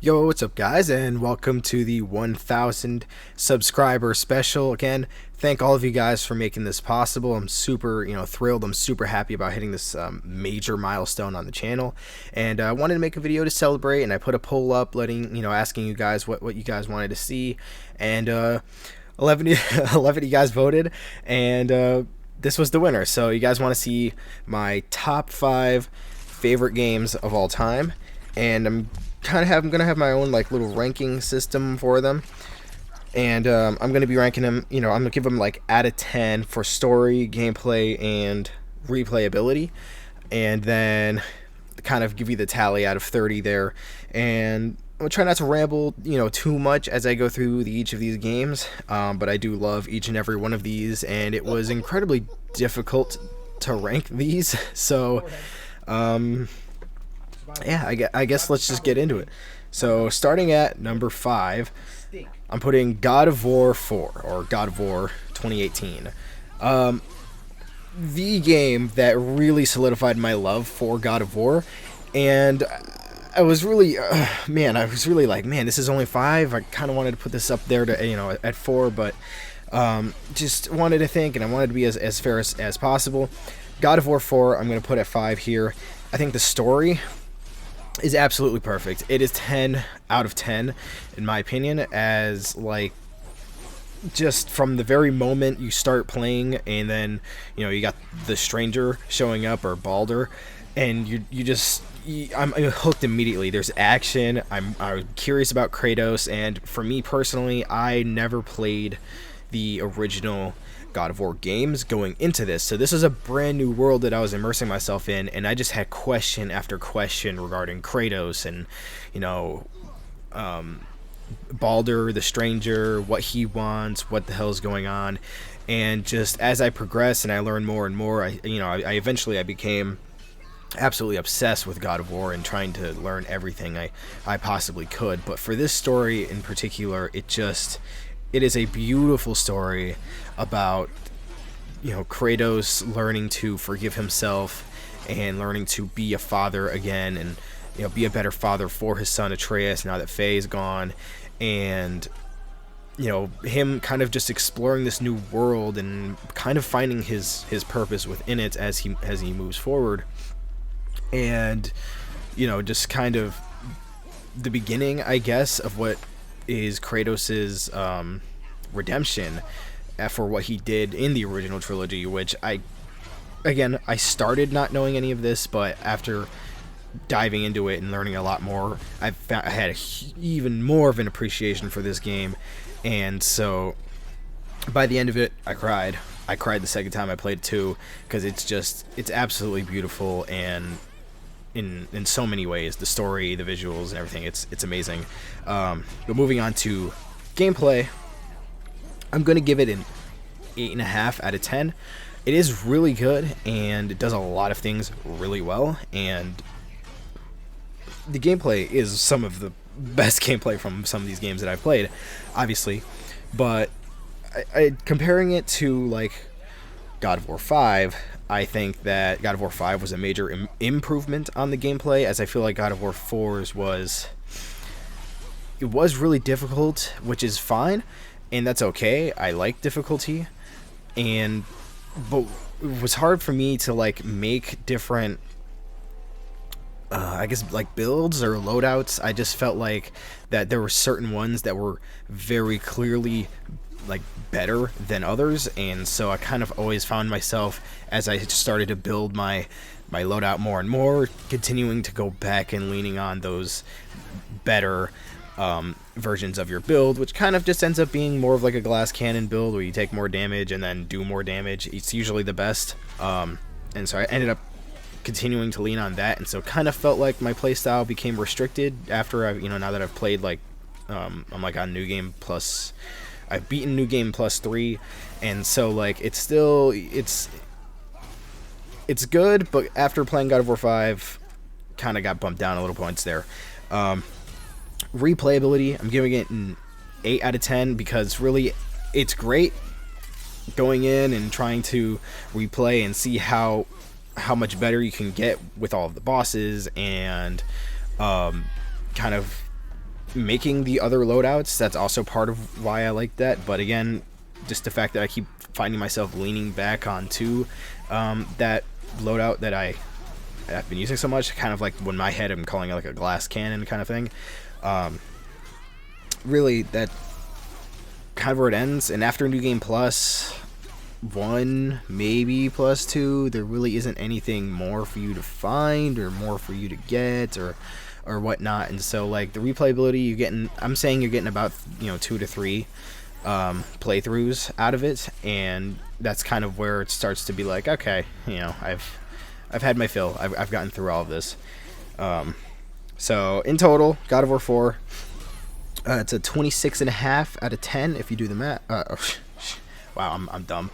Yo, what's up guys, and welcome to the 1000 subscriber special. Again, thank all of you guys for making this possible. I'm super, thrilled. I'm super happy about hitting this major milestone on the channel, and I wanted to make a video to celebrate, and I put a poll up asking you guys what you guys wanted to see, and 11 of you guys voted, and this was the winner. So you guys want to see my top 5 favorite games of all time, and I'm gonna have my own like little ranking system for them, and I'm gonna be ranking them. I'm gonna give them like out of 10 for story, gameplay, and replayability, and then kind of give you the tally out of 30 there. And I'll try not to ramble too much as I go through each of these games, but I do love each and every one of these, and it was incredibly difficult to rank these. So yeah, I guess let's just get into it. So starting at number 5, I'm putting God of War 4, or God of War 2018. The game that really solidified my love for God of War, and I was really, man, this is only 5. I kind of wanted to put this up there to, at 4, but just wanted to think, and I wanted to be as fair as possible. God of War 4, I'm going to put at 5 here. I think the story is absolutely perfect. It is 10 out of 10 in my opinion, as like just from the very moment you start playing, and then you got the stranger showing up, or Baldur, and I'm hooked immediately. There's action. I'm curious about Kratos, and for me personally, I never played the original God of War games going into this, so this is a brand new world that I was immersing myself in, and I just had question after question regarding Kratos and Baldur the stranger, what he wants, what the hell is going on. And just as I progressed and I learned more and more, I eventually became absolutely obsessed with God of War and trying to learn everything I possibly could. But for this story in particular, it is a beautiful story about Kratos learning to forgive himself and learning to be a father again, and be a better father for his son Atreus now that Faye is gone, and him kind of just exploring this new world and kind of finding his purpose within it as he moves forward. And just kind of the beginning, I guess, of what is Kratos's redemption for what he did in the original trilogy, which I started not knowing any of this, but after diving into it and learning a lot more, I had even more of an appreciation for this game. And so by the end of it, I cried the second time I played 2, because it's absolutely beautiful, and in so many ways, the story, the visuals, and everything, it's amazing. But moving on to gameplay, I'm gonna give it an 8.5 out of 10. It is really good, and it does a lot of things really well, and the gameplay is some of the best gameplay from some of these games that I've played, obviously. But comparing it to like God of War 5, I think that God of War 5 was a major improvement on the gameplay, as I feel like God of War 4's was really difficult, which is fine, and that's okay. I like difficulty, but it was hard for me to like make different I guess like builds or loadouts. I just felt like that there were certain ones that were very clearly like better than others, and so I kind of always found myself, as I started to build my loadout more and more, continuing to go back and leaning on those better versions of your build, which kind of just ends up being more of like a glass cannon build, where you take more damage and then do more damage. It's usually the best, and so I ended up continuing to lean on that, and so kind of felt like my playstyle became restricted after now that I've played like I'm like on New Game Plus. I've beaten New Game Plus 3, and so like it's good, but after playing God of War 5, kind of got bumped down a little points there. Replayability, I'm giving it an 8 out of 10, because really it's great going in and trying to replay and see how much better you can get with all of the bosses, and kind of making the other loadouts, that's also part of why I like that. But again, just the fact that I keep finding myself leaning back onto that loadout that I've been using so much, kind of like when my head I'm calling it like a glass cannon kind of thing. Really, that kind of where it ends. And after New Game Plus 1, maybe plus 2, there really isn't anything more for you to find or more for you to get or whatnot. And so like the replayability, you're getting, I'm saying you're getting about 2 to 3 playthroughs out of it, and that's kind of where it starts to be like, okay, I've had my fill. I've gotten through all of this. So in total, God of War 4, it's a 26.5 out of 10 if you do the math. Wow, I'm dumb.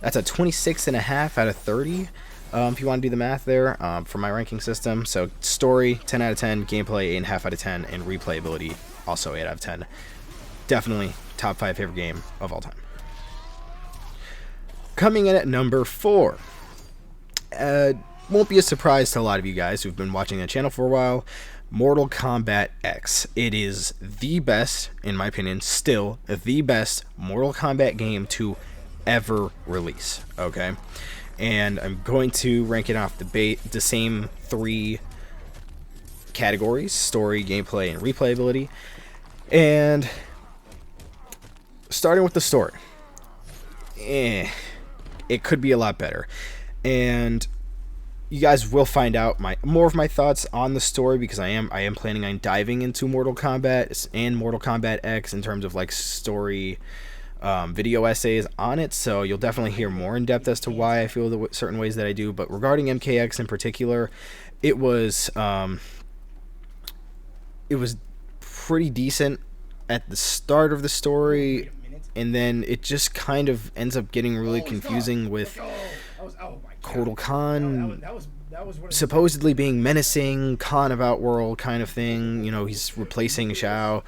That's a 26.5 out of 30 if you want to do the math there for my ranking system. So story 10 out of 10, gameplay 8.5 out of 10, and replayability also 8 out of 10. Definitely top 5 favorite game of all time. Coming in at number 4. Won't be a surprise to a lot of you guys who've been watching the channel for a while. Mortal Kombat X. It is the best, in my opinion, still the best Mortal Kombat game to ever release. Okay, and I'm going to rank it off the same 3 categories: story, gameplay, and replayability. And starting with the story, it could be a lot better, and you guys will find out more of my thoughts on the story, because I am planning on diving into Mortal Kombat and Mortal Kombat X in terms of like story video essays on it. So you'll definitely hear more in depth as to why I feel the certain ways that I do. But regarding MKX in particular, it was pretty decent at the start of the story, and then it just kind of ends up getting really confusing with Kotal Khan supposedly being menacing, Khan of Outworld kind of thing. He's replacing Shao,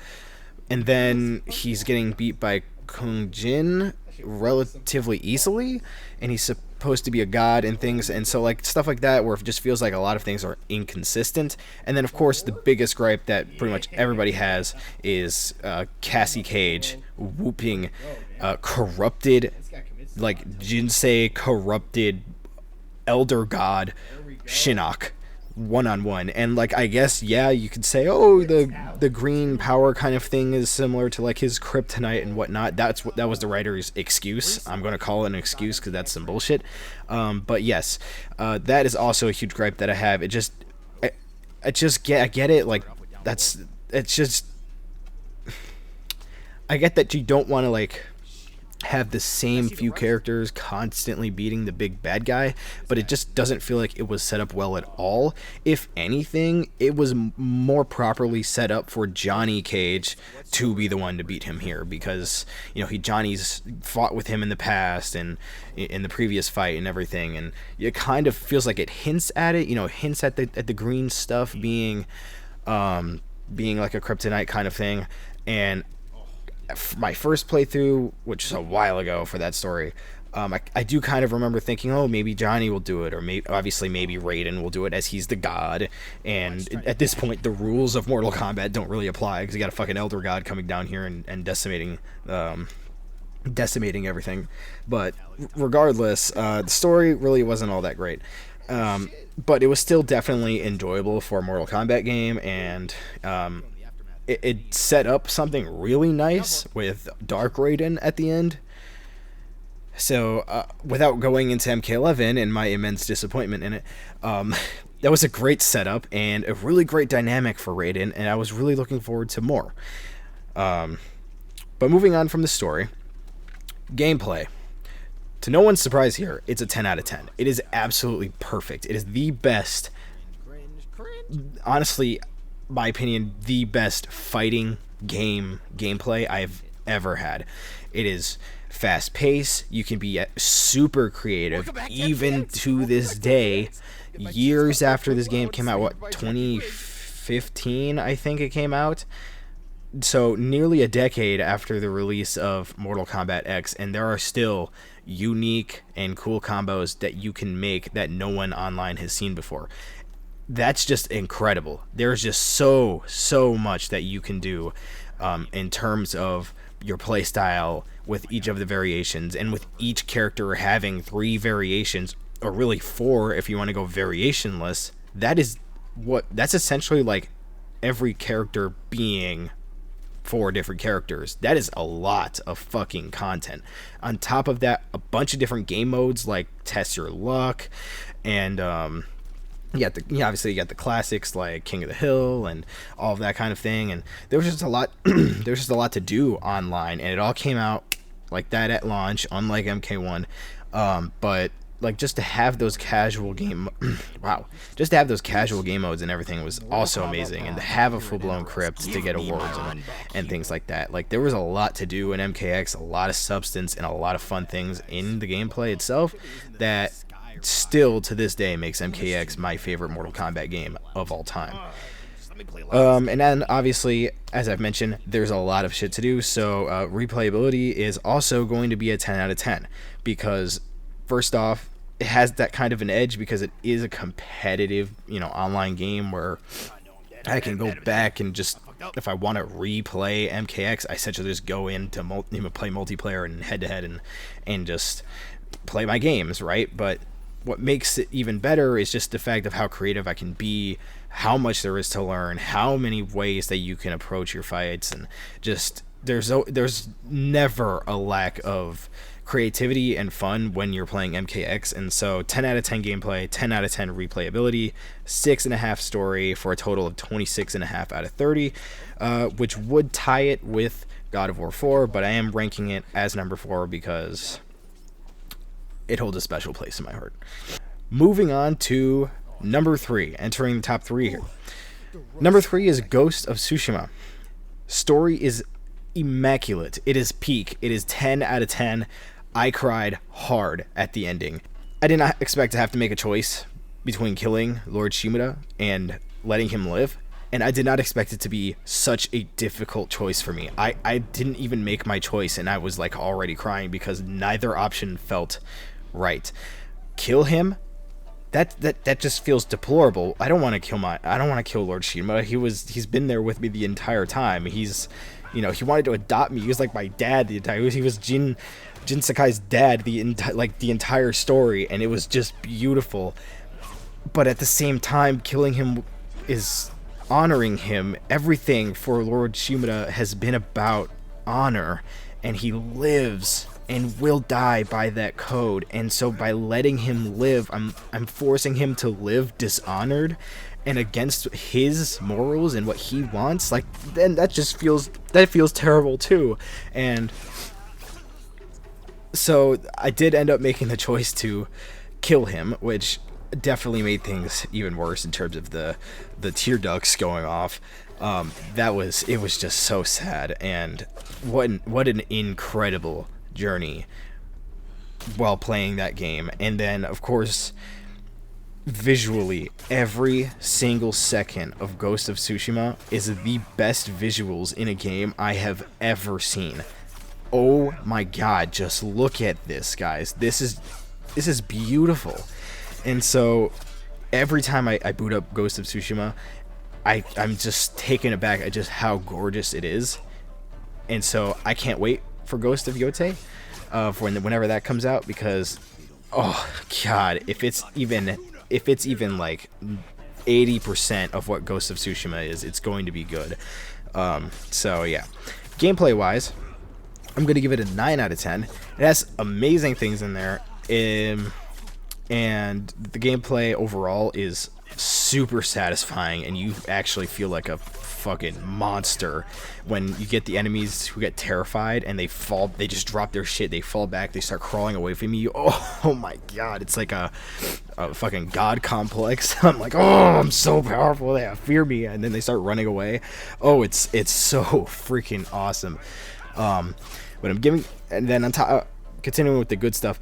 and then he's getting beat by Kung Jin relatively easily, and he's supposed to be a god and things, and so like stuff like that where it just feels like a lot of things are inconsistent. And then of course the biggest gripe that pretty much everybody has is Cassie Cage whooping corrupted, like Jinsei corrupted elder god Shinnok one-on-one. And like, I guess, yeah, you could say, oh, the green power kind of thing is similar to like his kryptonite and whatnot. That was the writer's excuse. I'm going to call it an excuse because that's some bullshit. But yes, that is also a huge gripe that I have. I get it. Like, it's just, I get that you don't want to like have the same few characters constantly beating the big bad guy, but it just doesn't feel like it was set up well at all. If anything, it was more properly set up for Johnny Cage to be the one to beat him here, because Johnny's fought with him in the past and in the previous fight and everything, and it kind of feels like it hints at it, hints at the green stuff being like a kryptonite kind of thing. And my first playthrough, which is a while ago for that story, I do kind of remember thinking, oh, maybe Johnny will do it, or maybe Raiden will do it, as he's the god. And at this point, the rules of Mortal Kombat don't really apply, because you got a fucking elder god coming down here and decimating everything. But regardless, the story really wasn't all that great. But it was still definitely enjoyable for a Mortal Kombat game, and it set up something really nice with Dark Raiden at the end. So, without going into MK11 and my immense disappointment in it, that was a great setup and a really great dynamic for Raiden, and I was really looking forward to more. But moving on from the story, gameplay. To no one's surprise here, it's a 10 out of 10. It is absolutely perfect. It is the best, honestly, my opinion, the best fighting gameplay I've ever had. It is fast paced. You can be super creative, even to this day, years after this game came out. What, 2015, I think it came out? So nearly a decade after the release of Mortal Kombat X, and there are still unique and cool combos that you can make that no one online has seen before. that's just incredible. There's just so much that you can do in terms of your play style with each of the variations, and with each character having 3 variations, or really 4 if you want to go variationless. That's essentially like every character being 4 different characters. That is a lot of fucking content. On top of that, a bunch of different game modes like test your luck, and obviously you got the classics like King of the Hill and all of that kind of thing. And there was just a lot there's just a lot to do online, and it all came out like that at launch, unlike MK1. But like, just to have those casual game just to have those casual game modes and everything was also amazing, and to have a full-blown crypt to get awards and things like that. Like, there was a lot to do in MKX, a lot of substance and a lot of fun things in the gameplay itself that still to this day makes MKX my favorite Mortal Kombat game of all time. And then obviously, as I've mentioned, there's a lot of shit to do, so replayability is also going to be a 10 out of 10, because first off, it has that kind of an edge because it is a competitive, online game where I can go back and just, if I want to replay MKX, I essentially just go into play multiplayer and head-to-head and just play my games, right? But what makes it even better is just the fact of how creative I can be, how much there is to learn, how many ways that you can approach your fights, and just there's never a lack of creativity and fun when you're playing MKX. And so 10 out of 10 gameplay, 10 out of 10 replayability, 6.5 story, for a total of 26.5 out of 30, which would tie it with God of War 4, but I am ranking it as number 4 because it holds a special place in my heart. Moving on to number 3, entering the top 3 here. Number 3 is Ghost of Tsushima. Story is immaculate. It is peak. It is 10 out of 10. I cried hard at the ending. I did not expect to have to make a choice between killing Lord Shimura and letting him live, and I did not expect it to be such a difficult choice for me. I didn't even make my choice, and I was like already crying because neither option felt right. Kill him? That just feels deplorable. I don't want to kill Lord Shimura. He's been there with me the entire time. He wanted to adopt me. He was like my dad the entire. He was Jin Sakai's dad the entire story, and it was just beautiful. But at the same time, killing him is honoring him. Everything for Lord Shimura has been about honor, and he lives and will die by that code. And so by letting him live, I'm forcing him to live dishonored and against his morals and what he wants. Like, then that feels terrible too. And so I did end up making the choice to kill him, which definitely made things even worse in terms of the tear ducts going off. It was just so sad, and what an incredible journey while playing that game. And then, of course, visually, every single second of Ghost of Tsushima is the best visuals in a game I have ever seen. Oh my god, just look at this, guys. This is beautiful. And so every time I boot up Ghost of Tsushima, I'm just taken aback at just how gorgeous it is. And so I can't wait for Ghost of Yotei whenever that comes out, because oh god, if it's even like 80% of what Ghost of Tsushima is, it's going to be good. So yeah, gameplay wise, I'm going to give it a 9 out of 10. It has amazing things in there, and the gameplay overall is super satisfying, and you actually feel like a fucking monster when you get the enemies who get terrified and they just drop their shit, they fall back, they start crawling away from you. Oh my god, it's like a fucking god complex. I'm like, oh, I'm so powerful, they fear me, and then they start running away. Oh, it's so freaking awesome. But I'm giving, and then on top, continuing with the good stuff,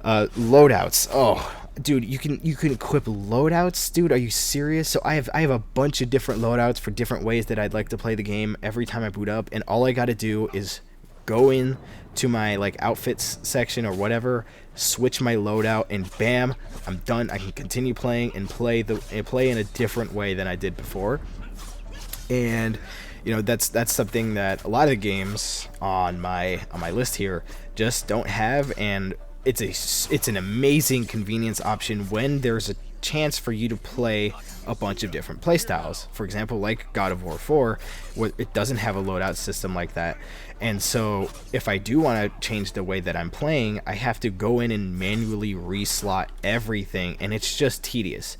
loadouts. Oh, dude, you can equip loadouts, dude. Are you serious? So I have a bunch of different loadouts for different ways that I'd like to play the game every time I boot up, and all I got to do is go in to my like outfits section or whatever, switch my loadout, and bam, I'm done. I can continue playing and play in a different way than I did before. And that's something that a lot of the games on my list here just don't have, and it's an amazing convenience option when there's a chance for you to play a bunch of different playstyles. For example, like God of War 4, where it doesn't have a loadout system like that. And so if I do want to change the way that I'm playing, I have to go in and manually reslot everything, and it's just tedious.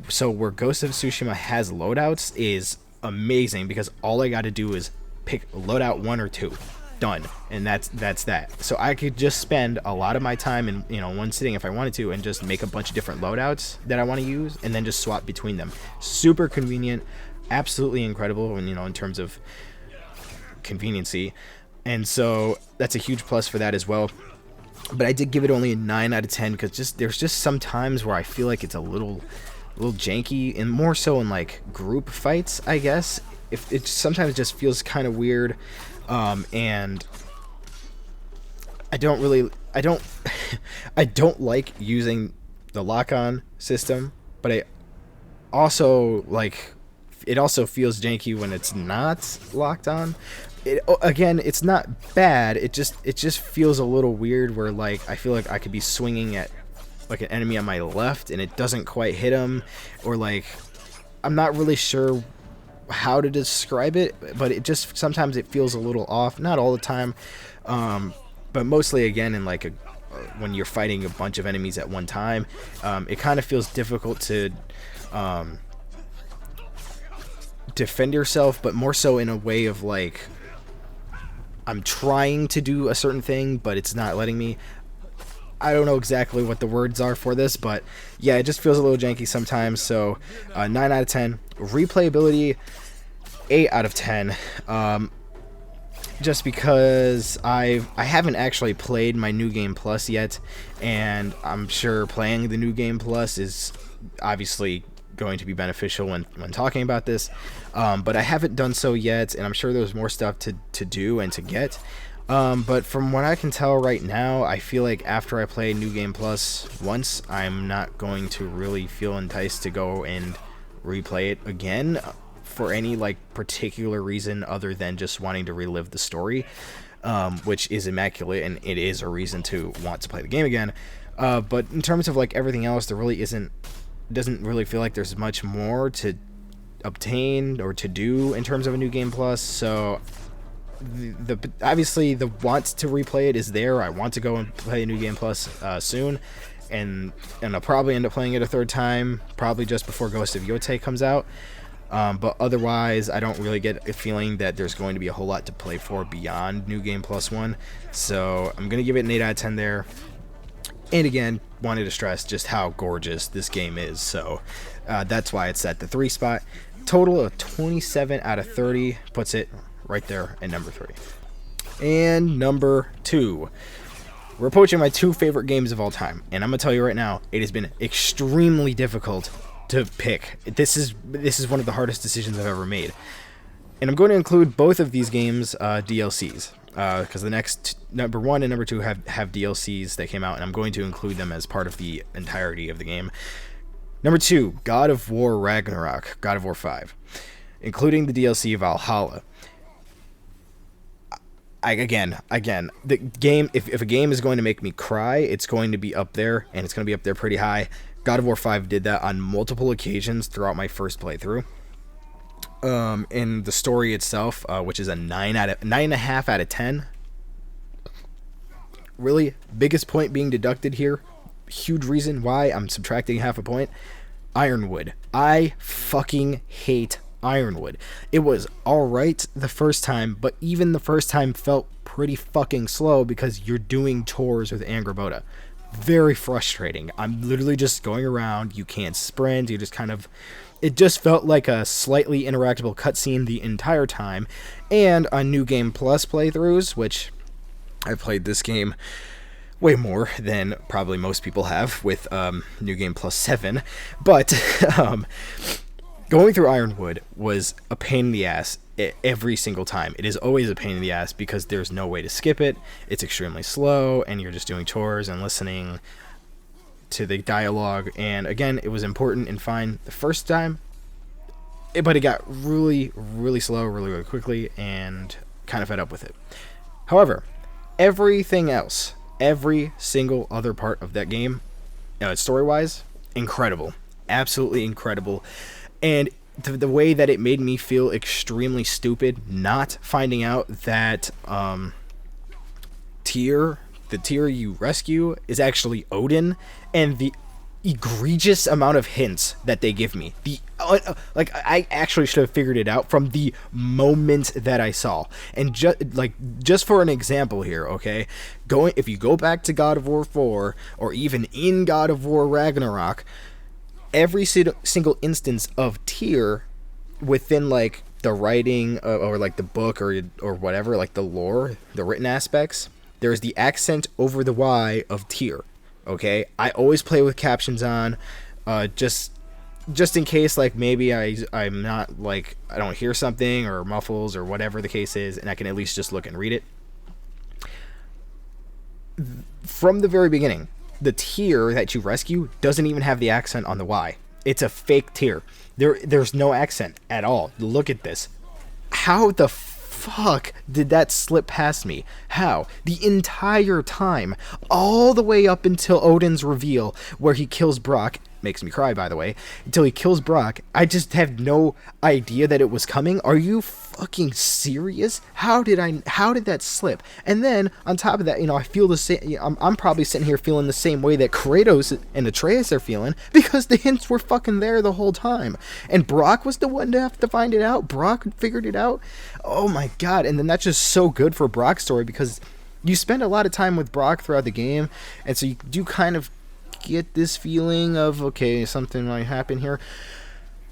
So where Ghost of Tsushima has loadouts is amazing, because all I got to do is pick loadout 1 or 2. Done. And that's that. So I could just spend a lot of my time in one sitting if I wanted to, and just make a bunch of different loadouts that I want to use, and then just swap between them. Super convenient, absolutely incredible when in terms of conveniency. And so that's a huge plus for that as well. But I did give it only a 9 out of 10, because there's just some times where I feel like it's a little janky, and more so in like group fights, I guess. If it sometimes just feels kind of weird. And I don't I don't like using the lock-on system, but it also feels janky when it's not locked on. It's not bad. It just feels a little weird, where like I feel like I could be swinging at like an enemy on my left and it doesn't quite hit him, or like I'm not really sure how to describe it, but it just sometimes it feels a little off. Not all the time, but mostly again in like when you're fighting a bunch of enemies at one time, it kind of feels difficult to defend yourself, but more so in a way of like I'm trying to do a certain thing but it's not letting me. I don't know exactly what the words are for this, but yeah, it just feels a little janky sometimes. So 9 out of 10. Replayability, 8 out of 10. Just because I haven't actually played my New Game Plus yet, and I'm sure playing the New Game Plus is obviously going to be beneficial when talking about this, but I haven't done so yet, and I'm sure there's more stuff to do and to get. But from what I can tell right now, I feel like after I play New Game Plus once, I'm not going to really feel enticed to go and replay it again for any like particular reason other than just wanting to relive the story, which is immaculate, and it is a reason to want to play the game again. But in terms of like everything else, there really doesn't really feel like there's much more to obtain or to do in terms of a New Game Plus. So obviously the want to replay it is there. I want to go and play a New Game Plus soon, and I'll probably end up playing it a third time, probably just before Ghost of Yotei comes out. But otherwise, I don't really get a feeling that there's going to be a whole lot to play for beyond New Game Plus 1. So I'm going to give it an 8 out of 10 there. And again, wanted to stress just how gorgeous this game is. So that's why it's at the 3 spot. Total of 27 out of 30 puts it right there at number 3. And number 2. We're approaching my 2 favorite games of all time. And I'm going to tell you right now, it has been extremely difficult to pick. This is one of the hardest decisions I've ever made. And I'm going to include both of these games DLCs. Because the next number 1 and number 2 have DLCs that came out, and I'm going to include them as part of the entirety of the game. Number 2, God of War Ragnarok, God of War 5, including the DLC Valhalla. Again, the game, if a game is going to make me cry, it's going to be up there, and it's going to be up there pretty high. God of War 5 did that on multiple occasions throughout my first playthrough. And the story itself, which is a 9.5 out of 10. Really, biggest point being deducted here. Huge reason why I'm subtracting half a point. Ironwood. I fucking hate Ironwood. It was alright the first time, but even the first time felt pretty fucking slow because you're doing chores with Angrboda. Very frustrating. I'm literally just going around. You can't sprint. You just kind of... It just felt like a slightly interactable cutscene the entire time. And on New Game Plus playthroughs, which I've played this game way more than probably most people have with New Game Plus 7. But Going through Ironwood was a pain in the ass every single time. It is always a pain in the ass because there's no way to skip it. It's extremely slow, and you're just doing chores and listening to the dialogue. And again, it was important and fine the first time, but it got really, really slow, really, really quickly, and kind of fed up with it. However, everything else, every single other part of that game, story-wise, incredible. Absolutely incredible. And the way that it made me feel extremely stupid not finding out that the tier you rescue is actually Odin, and the egregious amount of hints that they give me. I actually should have figured it out from the moment that I saw. And just for an example here, okay, if you go back to God of War 4 or even in God of War Ragnarok, every single instance of tier within like the writing or like the book or whatever, like the lore, the written aspects, there's the accent over the Y of tier. Okay, I always play with captions on, just in case, like maybe I'm not, like, I don't hear something or muffles or whatever the case is, and I can at least just look and read it. From the very beginning, the tier that you rescue doesn't even have the accent on the Y. It's a fake tier. There's no accent at all. Look at this. How the fuck did that slip past me? How? The entire time, all the way up until Odin's reveal, where he kills Brock. Makes me cry, by the way. Until he kills Brock, I just have no idea that it was coming. Are you fucking serious? How did that slip? And then on top of that, I feel the same. I'm probably sitting here feeling the same way that Kratos and Atreus are feeling, because the hints were fucking there the whole time, and Brock was the one to have to find it out. Brock figured it out. Oh my god! And then that's just so good for Brock's story, because you spend a lot of time with Brock throughout the game, and so you do kind of get this feeling of, okay, something might happen here.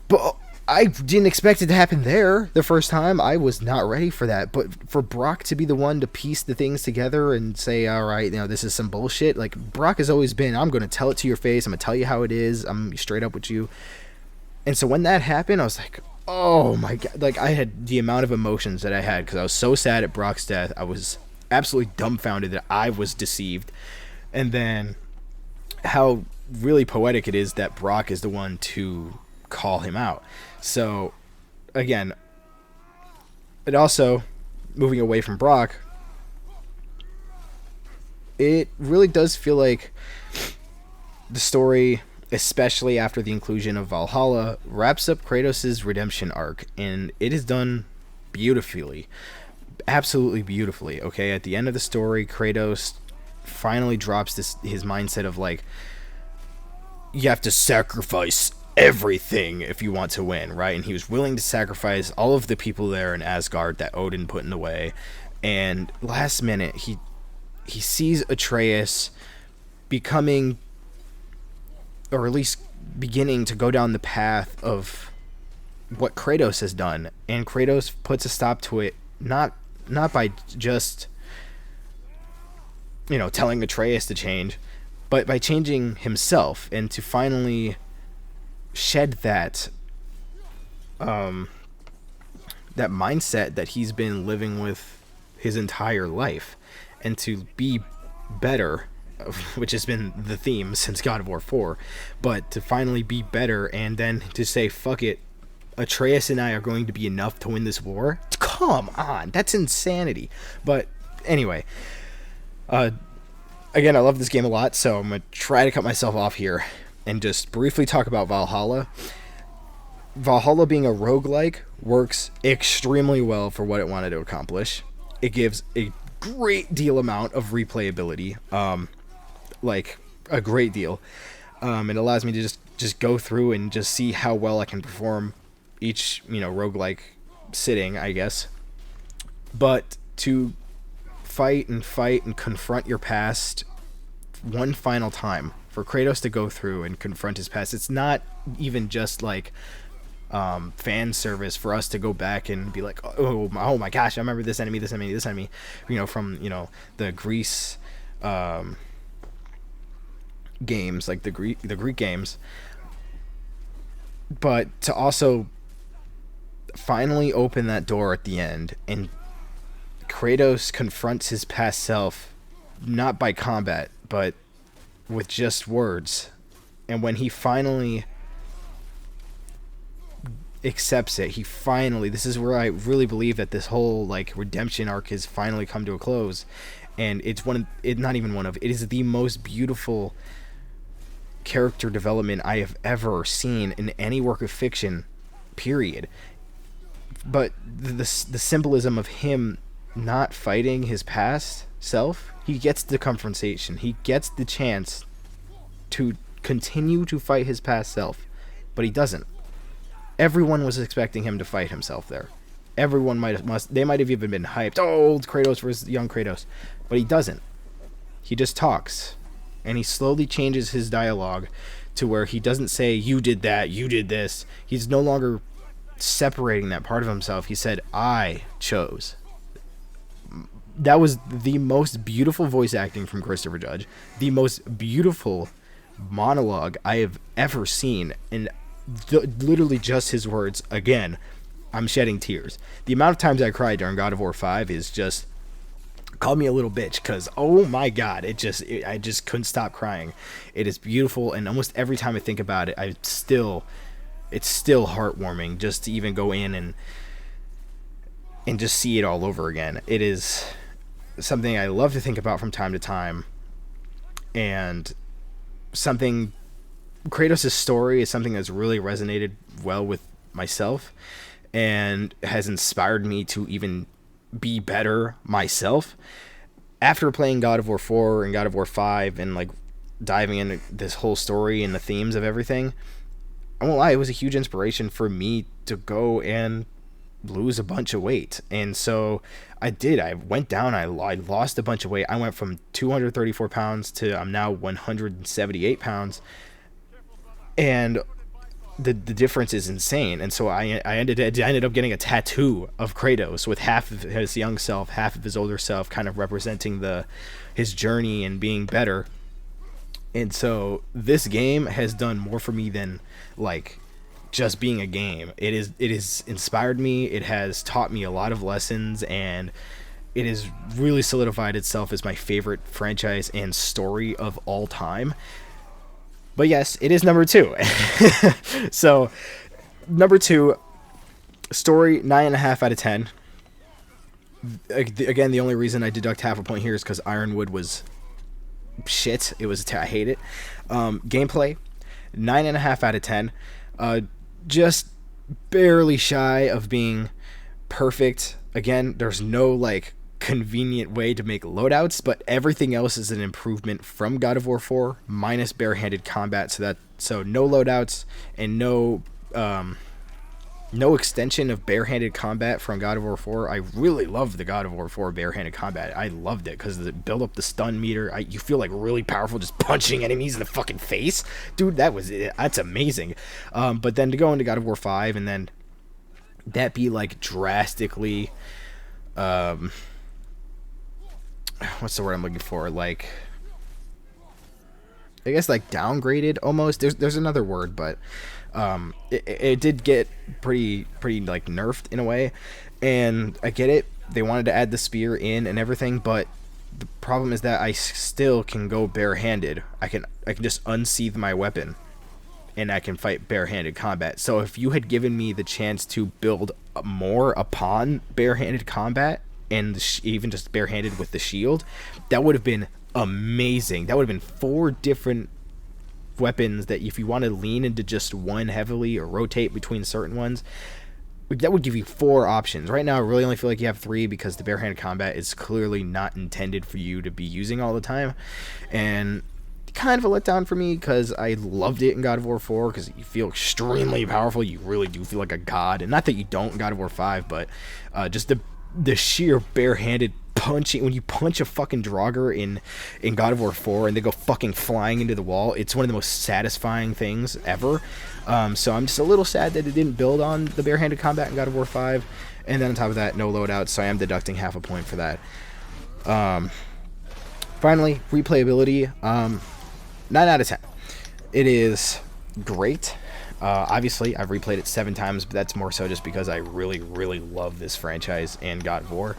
But I didn't expect it to happen there the first time. I was not ready for that. But for Brock to be the one to piece the things together and say, all right, this is some bullshit. Like, Brock has always been, I'm going to tell it to your face. I'm going to tell you how it is. I'm going to be straight up with you. And so when that happened, I was like, oh my god. Like, I had the amount of emotions that I had because I was so sad at Brock's death. I was absolutely dumbfounded that I was deceived. And then how really poetic it is that Brock is the one to call him out. So, again, it also, moving away from Brock, it really does feel like the story, especially after the inclusion of Valhalla, wraps up Kratos' redemption arc, and it is done beautifully. Absolutely beautifully, okay? At the end of the story, Kratos finally drops his mindset of, like, you have to sacrifice everything if you want to win, right? And he was willing to sacrifice all of the people there in Asgard that Odin put in the way. And last minute, he sees Atreus becoming, or at least beginning to go down the path of what Kratos has done, and Kratos puts a stop to it, not by just telling Atreus to change, but by changing himself, and to finally shed that mindset that he's been living with his entire life, and to be better, which has been the theme since God of War 4, but to finally be better, and then to say, fuck it, Atreus and I are going to be enough to win this war. Come on, that's insanity. But anyway, again, I love this game a lot, so I'm going to try to cut myself off here and just briefly talk about Valhalla. Valhalla, being a roguelike, works extremely well for what it wanted to accomplish. It gives a great deal amount of replayability, like a great deal. It allows me to just go through and just see how well I can perform each, roguelike sitting, I guess. But to fight and confront your past one final time, for Kratos to go through and confront his past, it's not even just like fan service for us to go back and be like, oh my gosh, I remember this enemy, from the Greece games, like the Greek games. but to also finally open that door at the end, and Kratos confronts his past self, not by combat, but with just words. And when he finally accepts it, he finally, this is where I really believe that this whole like redemption arc has finally come to a close. And it's not even one of, it is the most beautiful character development I have ever seen in any work of fiction, period. But the symbolism of him not fighting his past self, he gets the confrontation, he gets the chance to continue to fight his past self, but he doesn't. Everyone was expecting him to fight himself there. Everyone might have even been hyped, oh, old Kratos versus young Kratos, but he doesn't. He just talks, and he slowly changes his dialogue to where he doesn't say, you did that, you did this. He's no longer separating that part of himself. He said, I chose. That was the most beautiful voice acting from Christopher Judge, the most beautiful monologue I have ever seen, and literally just his words. Again, I'm shedding tears. The amount of times I cried during God of War 5 is just, call me a little bitch, because oh my god, I just couldn't stop crying. It is beautiful, and almost every time I think about it, it's still heartwarming just to even go in and just see it all over again. It is something I love to think about from time to time, and something, Kratos' story is something that's really resonated well with myself and has inspired me to even be better myself. After playing God of War 4 and God of War 5 and like diving into this whole story and the themes of everything, I won't lie, it was a huge inspiration for me to go and lose a bunch of weight. And so I did. I went down. I lost a bunch of weight. I went from 234 pounds to I'm now 178 pounds. And the difference is insane. And so I ended up getting a tattoo of Kratos with half of his young self, half of his older self, kind of representing his journey and being better. And so this game has done more for me than like just being a game. It is inspired me. It has taught me a lot of lessons, and it has really solidified itself as my favorite franchise and story of all time. But yes, it is number 2. So number 2, story 9.5 out of 10. Again, the only reason I deduct half a point here is because Ironwood was shit. I hate it. Gameplay 9.5 out of 10. Just barely shy of being perfect. Again, there's no like convenient way to make loadouts, but everything else is an improvement from God of War 4 minus barehanded combat. So no loadouts and no extension of barehanded combat from God of War 4. I really loved the God of War 4 barehanded combat. I loved it because it built up the stun meter. You feel like really powerful just punching enemies in the fucking face. Dude, that's amazing. But then to go into God of War 5 and then that be like drastically, what's the word I'm looking for? Like, I guess like downgraded almost. There's another word, but it did get pretty like nerfed in a way, and I get it. They wanted to add the spear in and everything, but the problem is that I still can go barehanded. I can just unsheath my weapon, and I can fight barehanded combat. So if you had given me the chance to build more upon barehanded combat and even just barehanded with the shield, that would have been amazing. That would have been 4 different weapons that if you want to lean into just one heavily or rotate between certain ones, that would give you 4 options. Right now I really only feel like you have 3 because the barehanded combat is clearly not intended for you to be using all the time, and kind of a letdown for me because I loved it in God of War 4 because you feel extremely powerful. You really do feel like a god, and not that you don't in God of War 5, but just the sheer barehanded punching, when you punch a fucking Draugr in God of War 4 and they go fucking flying into the wall, it's one of the most satisfying things ever. So I'm just a little sad that it didn't build on the barehanded combat in God of War 5, and then on top of that, no loadouts, so I am deducting half a point for that. Finally, replayability, 9 out of 10. It is great. Obviously, I've replayed it 7 times, but that's more so just because I really, really love this franchise and God of War.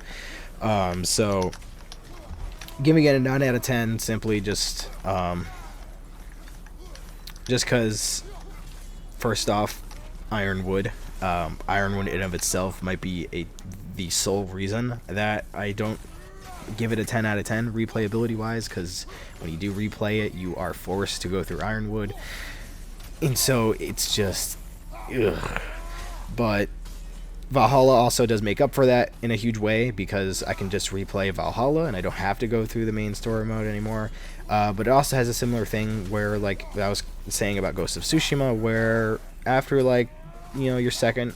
So, giving it a 9 out of 10, simply just because, first off, Ironwood. Ironwood in of itself might be the sole reason that I don't give it a 10 out of 10 replayability wise, because when you do replay it, you are forced to go through Ironwood, and so it's just ugh. But Valhalla also does make up for that in a huge way, because I can just replay Valhalla and I don't have to go through the main story mode anymore. But it also has a similar thing where, like I was saying about Ghost of Tsushima, where after, like, you know, your second-ish,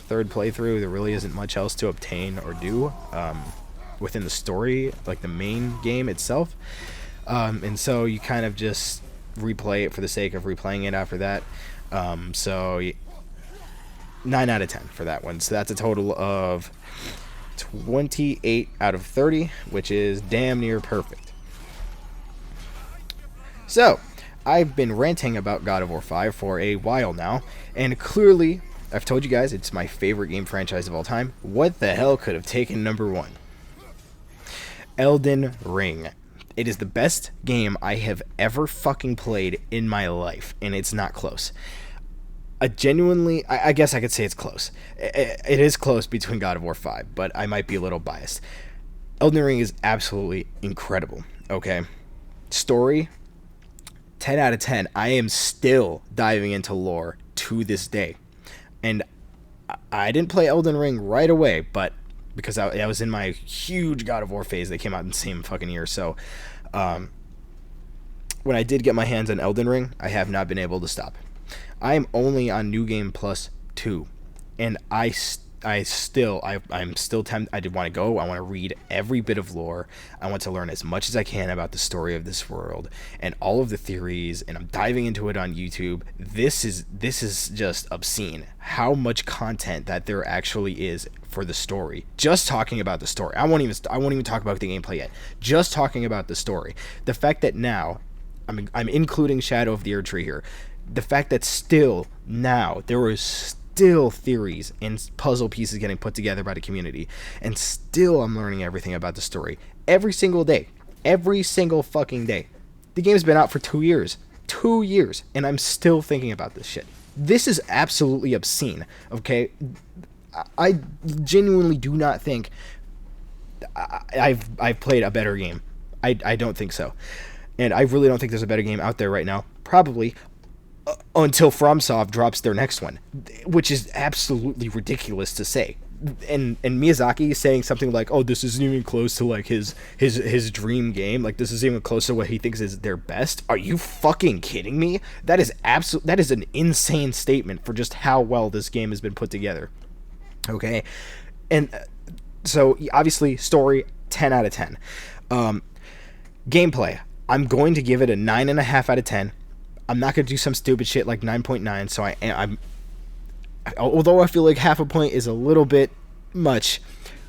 third playthrough, there really isn't much else to obtain or do within the story, like the main game itself. And so you kind of just replay it for the sake of replaying it after that. So 9 out of 10 for that one. So that's a total of 28 out of 30, which is damn near perfect. So, I've been ranting about God of War 5 for a while now, and clearly, I've told you guys it's my favorite game franchise of all time. What the hell could have taken number 1? Elden Ring. It is the best game I have ever fucking played in my life, and it's not close. I guess I could say it's close. It is close between God of War 5, but I might be a little biased. Elden Ring is absolutely incredible, okay? Story, 10 out of 10. I am still diving into lore to this day. And I didn't play Elden Ring right away, but because I was in my huge God of War phase that came out in the same fucking year. So when I did get my hands on Elden Ring, I have not been able to stop. I am only on New Game Plus 2, and I'm still tempted. I did want to go. I want to read every bit of lore. I want to learn as much as I can about the story of this world and all of the theories, and I'm diving into it on YouTube. This is just obscene how much content that there actually is for the story. Just talking about the story. I won't even talk about the gameplay yet. Just talking about the story. The fact that now I'm including Shadow of the Erdtree here. The fact that still now there is still theories and puzzle pieces getting put together by the community, and still I'm learning everything about the story every single day, every single fucking day. The game's been out for 2 years, and I'm still thinking about this shit. This is absolutely obscene, okay? I genuinely do not think I've played a better game. I don't think so, and I really don't think there's a better game out there right now, probably until FromSoft drops their next one, which is absolutely ridiculous to say. And Miyazaki saying something like, "Oh, this isn't even close to like his dream game. Like this is even close to what he thinks is their best." Are you fucking kidding me? That is an insane statement for just how well this game has been put together. Okay, and so obviously story 10 out of 10. Gameplay, I'm going to give it a 9.5 out of 10. I'm not going to do some stupid shit like 9.9, so I'm although I feel like half a point is a little bit much,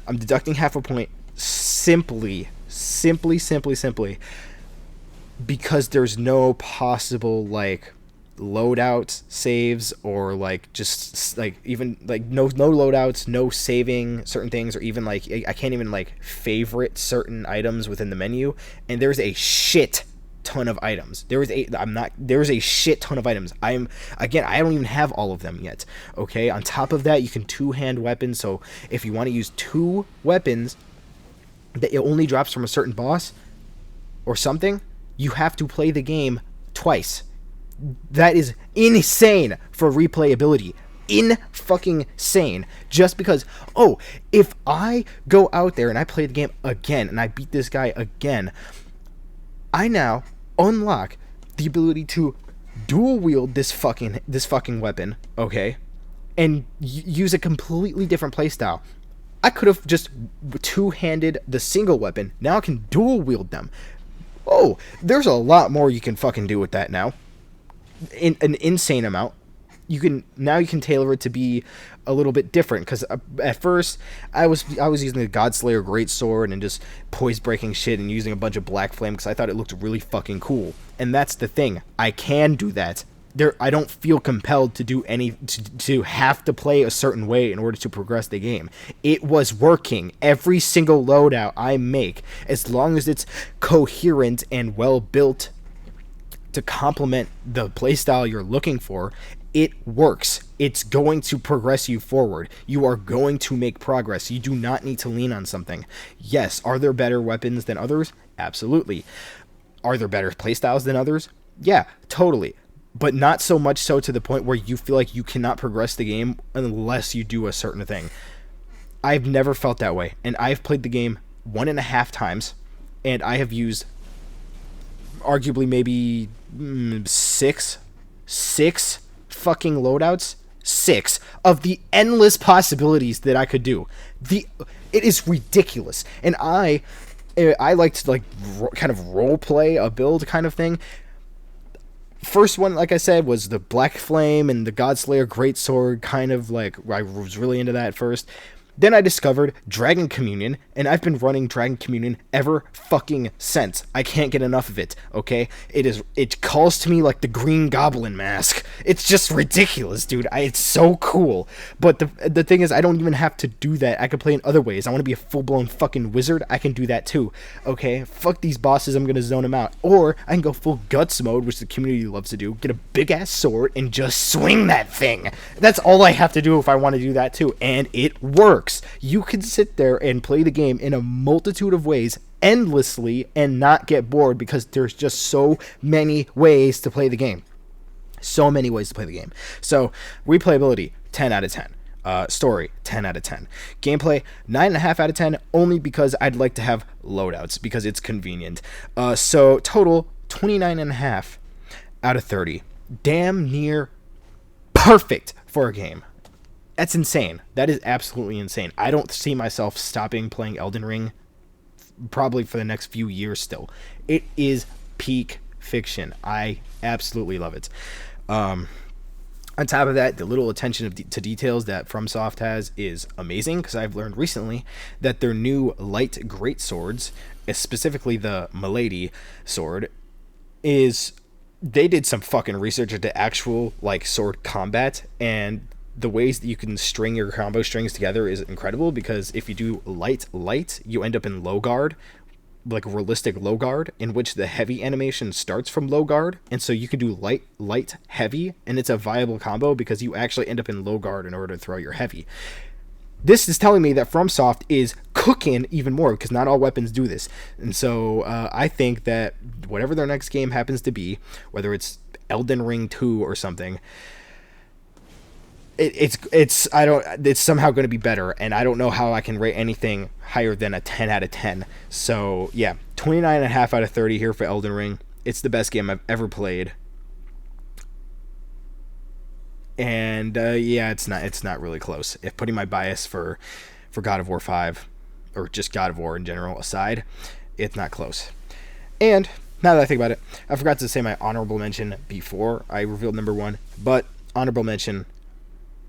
I'm deducting half a point simply because there's no possible like loadout saves, or like just like even like no loadouts, no saving certain things, or even like I can't even like favorite certain items within the menu, and there's a shit ton of items. There's a shit ton of items. I don't even have all of them yet. Okay, on top of that, you can two-hand weapons, so if you want to use 2 weapons that it only drops from a certain boss or something, you have to play the game twice. That is insane for replayability. Fucking insane. Just because, oh, if I go out there and I play the game again and I beat this guy again, I now unlock the ability to dual wield this fucking weapon, okay, and use a completely different playstyle. I could have just two-handed the single weapon. Now I can dual wield them. Oh, there's a lot more you can fucking do with that now. An insane amount. You can tailor it to be a little bit different, because at first I was using the Godslayer Greatsword and just poise breaking shit and using a bunch of black flame because I thought it looked really fucking cool. And that's the thing, I can do that I don't feel compelled to do to have to play a certain way in order to progress the game. It was working. Every single loadout I make, as long as it's coherent and well built to complement the playstyle you're looking for, it works. It's going to progress you forward. You are going to make progress. You do not need to lean on something. Yes, are there better weapons than others? Absolutely. Are there better playstyles than others? Yeah, totally. But not so much so to the point where you feel like you cannot progress the game unless you do a certain thing. I've never felt that way. And I've played the game 1.5 times, and I have used arguably maybe six fucking loadouts. 6 of the endless possibilities that I could do. It is ridiculous. And I like to like kind of role play a build kind of thing. First one, like I said, was the Black Flame and the Godslayer Greatsword, kind of like, I was really into that at first. Then I discovered Dragon Communion, and I've been running Dragon Communion ever fucking since. I can't get enough of it, okay? It calls to me like the Green Goblin mask. It's just ridiculous, dude. It's so cool. But the thing is, I don't even have to do that. I can play in other ways. I want to be a full-blown fucking wizard. I can do that too, okay? Fuck these bosses, I'm gonna zone them out. Or I can go full guts mode, which the community loves to do, get a big-ass sword, and just swing that thing. That's all I have to do if I want to do that too, and it works. You can sit there and play the game in a multitude of ways endlessly and not get bored because there's just so many ways to play the game. So many ways to play the game. So, replayability, 10 out of 10. Story, 10 out of 10. Gameplay, 9.5 out of 10, only because I'd like to have loadouts, because it's convenient. So, total, 29.5 out of 30. Damn near perfect for a game. That's insane. That is absolutely insane. I don't see myself stopping playing Elden Ring probably for the next few years still. It is peak fiction. I absolutely love it. On top of that, the little attention to details that FromSoft has is amazing, because I've learned recently that their new light greatswords, specifically the Milady sword, they did some fucking research into actual like sword combat, and the ways that you can string your combo strings together is incredible, because if you do light, you end up in low guard, like realistic low guard, in which the heavy animation starts from low guard, and so you can do light, heavy, and it's a viable combo because you actually end up in low guard in order to throw your heavy. This is telling me that FromSoft is cooking even more, because not all weapons do this. And so I think that whatever their next game happens to be, whether it's Elden Ring 2 or something, it's somehow going to be better, and I don't know how I can rate anything higher than a 10 out of 10. So yeah, 29.5 out of 30 here for Elden Ring. It's the best game I've ever played, and yeah, it's not really close. If putting my bias for God of War 5 or just God of War in general aside, it's not close. And now that I think about it, I forgot to say my honorable mention before I revealed number 1, but honorable mention,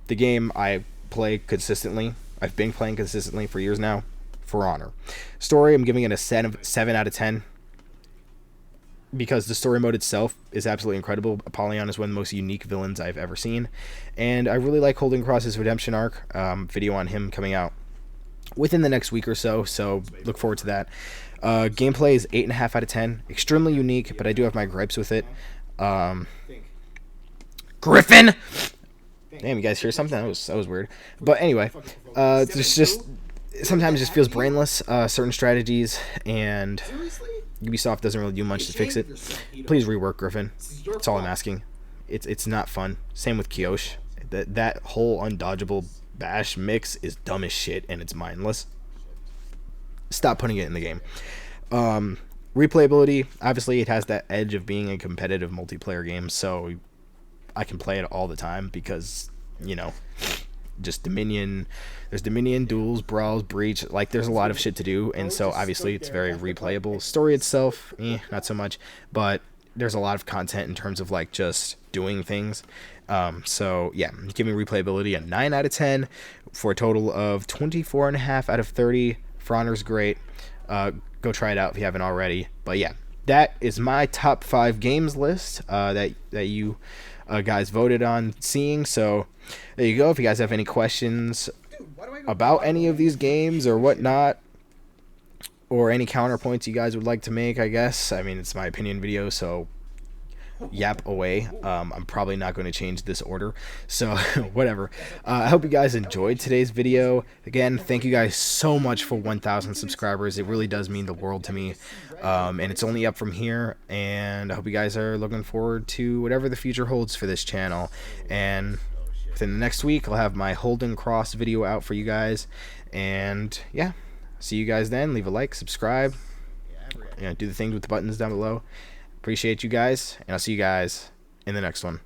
the game I play consistently, I've been playing consistently for years now, For Honor. Story, I'm giving it a 7 out of 10, because the story mode itself is absolutely incredible. Apollyon is one of the most unique villains I've ever seen, and I really like Holden Cross's redemption arc. Video on him coming out within the next week or so look forward to that. Gameplay is 8.5 out of 10. Extremely unique, but I do have my gripes with it. Griffin! Damn, you guys hear something? That was weird. But anyway, it's just sometimes it just feels brainless, certain strategies, and Ubisoft doesn't really do much to fix it. Please rework Griffin. That's all I'm asking. It's not fun. Same with Kyosh. That whole undodgeable bash mix is dumb as shit, and it's mindless. Stop putting it in the game. Replayability, obviously it has that edge of being a competitive multiplayer game, so I can play it all the time because, you know, just Dominion, there's Dominion, duels, brawls, breach, like there's a lot of shit to do, and so obviously it's very replayable. Story itself, not so much, but there's a lot of content in terms of like just doing things. So yeah, giving replayability a 9 out of 10 for a total of 24.5 out of 30. For Honor's great. Go try it out if you haven't already. But yeah, that is my top 5 games list that you guys voted on seeing. So there you go. If you guys have any questions about any of these games or whatnot, or any counterpoints you guys would like to make, I guess. I mean, it's my opinion video, so yap away. I'm probably not going to change this order, so whatever. I hope you guys enjoyed today's video. Again, thank you guys so much for 1,000 subscribers. It really does mean the world to me, and it's only up from here, and I hope you guys are looking forward to whatever the future holds for this channel. And within the next week, I'll have my Holden Cross video out for you guys, and yeah, see you guys then. Leave a like, subscribe, do the things with the buttons down below. Appreciate you guys, and I'll see you guys in the next one.